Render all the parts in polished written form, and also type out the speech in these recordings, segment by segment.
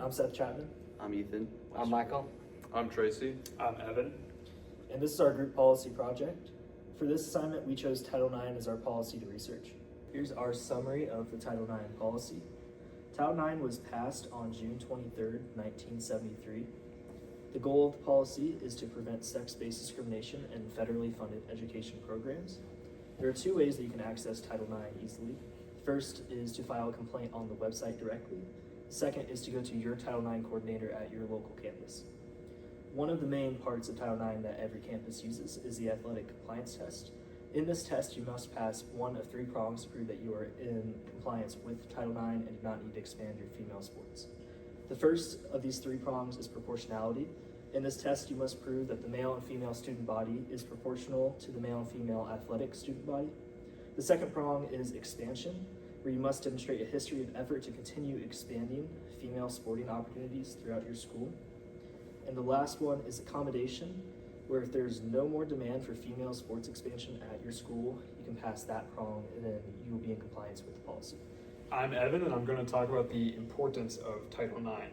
I'm Seth Chapman. I'm Ethan. I'm Michael. I'm Tracy. I'm Evan. And this is our group policy project. For this assignment, we chose Title IX as our policy to research. Here's our summary of the Title IX policy. Title IX was passed on June 23rd, 1973. The goal of the policy is to prevent sex-based discrimination in federally funded education programs. There are two ways that you can access Title IX easily. First is to file a complaint on the website directly. Second is to go to your Title IX coordinator at your local campus. One of the main parts of Title IX that every campus uses is the athletic compliance test. In this test, you must pass one of three prongs to prove that you are in compliance with Title IX and do not need to expand your female sports. The first of these three prongs is proportionality. In this test, you must prove that the male and female student body is proportional to the male and female athletic student body. The second prong is expansion, where you must demonstrate a history of effort to continue expanding female sporting opportunities throughout your school. And the last one is accommodation, where if there's no more demand for female sports expansion at your school, you can pass that prong and then you will be in compliance with the policy. I'm Evan, and I'm going to talk about the importance of Title IX.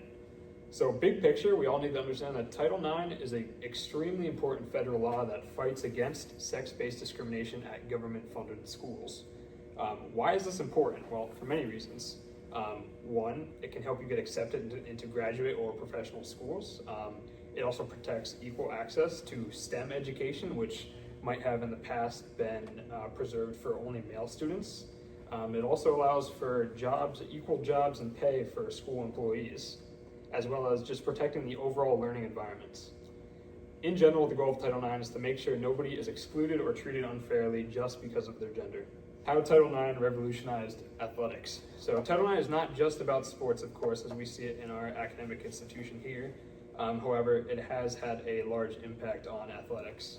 So, big picture, we all need to understand that Title IX is an extremely important federal law that fights against sex-based discrimination at government-funded schools. Why is this important? Well, for many reasons. One, it can help you get accepted into graduate or professional schools. It also protects equal access to STEM education, which might have in the past been preserved for only male students. It also allows for equal jobs and pay for school employees, as well as just protecting the overall learning environments. In general, the goal of Title IX is to make sure nobody is excluded or treated unfairly just because of their gender. How Title IX revolutionized athletics. So Title IX is not just about sports, of course, as we see it in our academic institution here. However, it has had a large impact on athletics.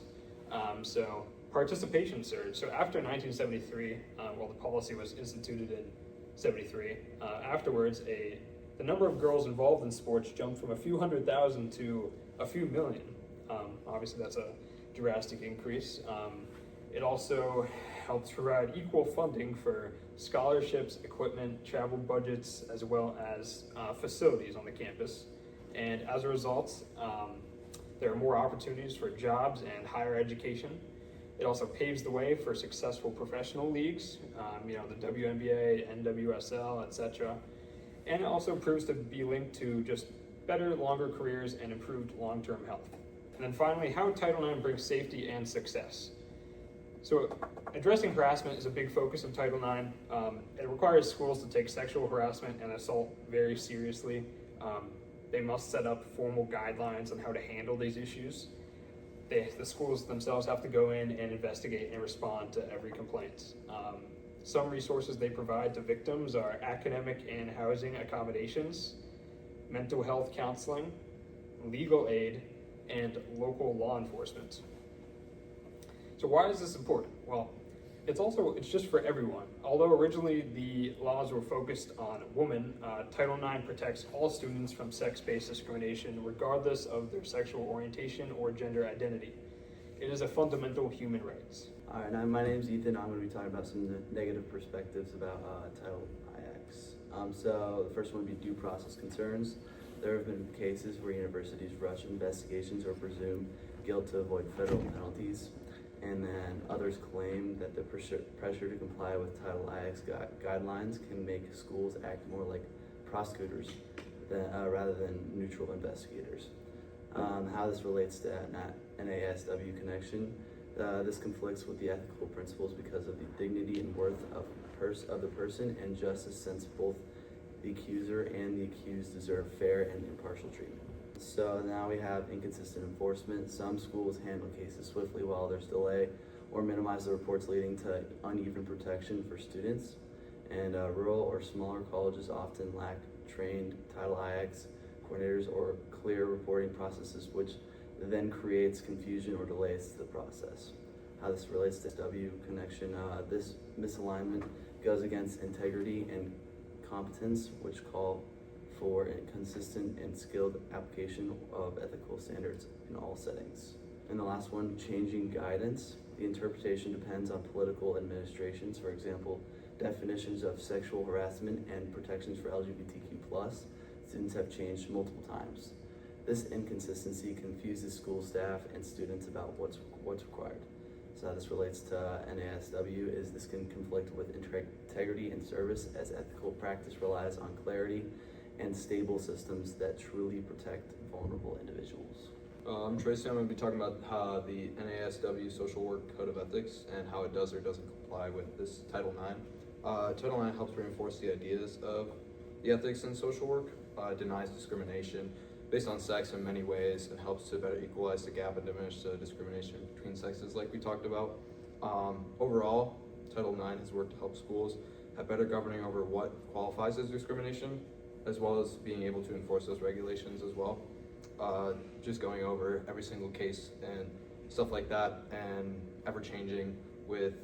So participation surged. So after 1973, the policy was instituted in 73, afterwards, the number of girls involved in sports jumped from a few 100,000 to a few million. Obviously, that's a drastic increase. It also helps provide equal funding for scholarships, equipment, travel budgets, as well as facilities on the campus. And as a result, there are more opportunities for jobs and higher education. It also paves the way for successful professional leagues, the WNBA, NWSL, etc. And it also proves to be linked to just better, longer careers and improved long-term health. And then finally, how Title IX brings safety and success. So addressing harassment is a big focus of Title IX. It requires schools to take sexual harassment and assault very seriously. They must set up formal guidelines on how to handle these issues. The schools themselves have to go in and investigate and respond to every complaint. Some resources they provide to victims are academic and housing accommodations, mental health counseling, legal aid, and local law enforcement. So why is this important? Well, it's just for everyone. Although originally the laws were focused on women, Title IX protects all students from sex-based discrimination regardless of their sexual orientation or gender identity. It is a fundamental human right. All right, my name's Ethan. I'm going to be talking about some of the negative perspectives about Title IX. So the first one would be due process concerns. There have been cases where universities rush investigations or presume guilt to avoid federal penalties. And then others claim that the pressure to comply with Title IX guidelines can make schools act more like prosecutors rather than neutral investigators. How this relates to NASW connection, this conflicts with the ethical principles because of the dignity and worth of the person and justice, since both the accuser and the accused deserve fair and impartial treatment. So now we have inconsistent enforcement. Some schools handle cases swiftly while there's delay or minimize the reports, leading to uneven protection for students. And rural or smaller colleges often lack trained Title IX coordinators or clear reporting processes, which then creates confusion or delays the process. How this relates to W connection, this misalignment goes against integrity and competence, which call for a consistent and skilled application of ethical standards in all settings. And the last one, changing guidance. The interpretation depends on political administrations. For example, definitions of sexual harassment and protections for LGBTQ+. students have changed multiple times. This inconsistency confuses school staff and students about what's required. So how this relates to NASW is this can conflict with integrity and service, as ethical practice relies on clarity and stable systems that truly protect vulnerable individuals. I'm Tracy. I'm going to be talking about how the NASW Social Work Code of Ethics and how it does or doesn't comply with this Title IX. Title IX helps reinforce the ideas of the ethics in social work, denies discrimination based on sex in many ways, and helps to better equalize the gap and diminish the discrimination between sexes like we talked about. Overall, Title IX has worked to help schools have better governing over what qualifies as discrimination, as well as being able to enforce those regulations as well. Just going over every single case and stuff like that, and ever changing with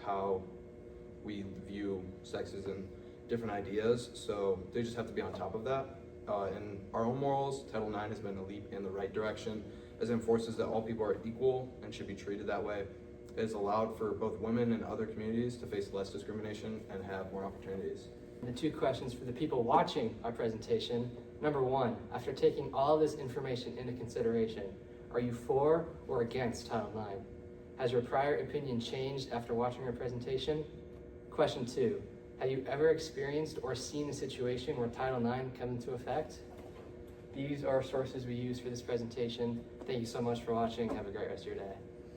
how we view sexes and different ideas. So they just have to be on top of that. In our own morals, Title IX has been a leap in the right direction, as it enforces that all people are equal and should be treated that way. It has allowed for both women and other communities to face less discrimination and have more opportunities. The two questions for the people watching our presentation. Number one, after taking all this information into consideration, are you for or against Title IX? Has your prior opinion changed after watching our presentation? Question two, have you ever experienced or seen a situation where Title IX come into effect? These are sources we use for this presentation. Thank you so much for watching. Have a great rest of your day.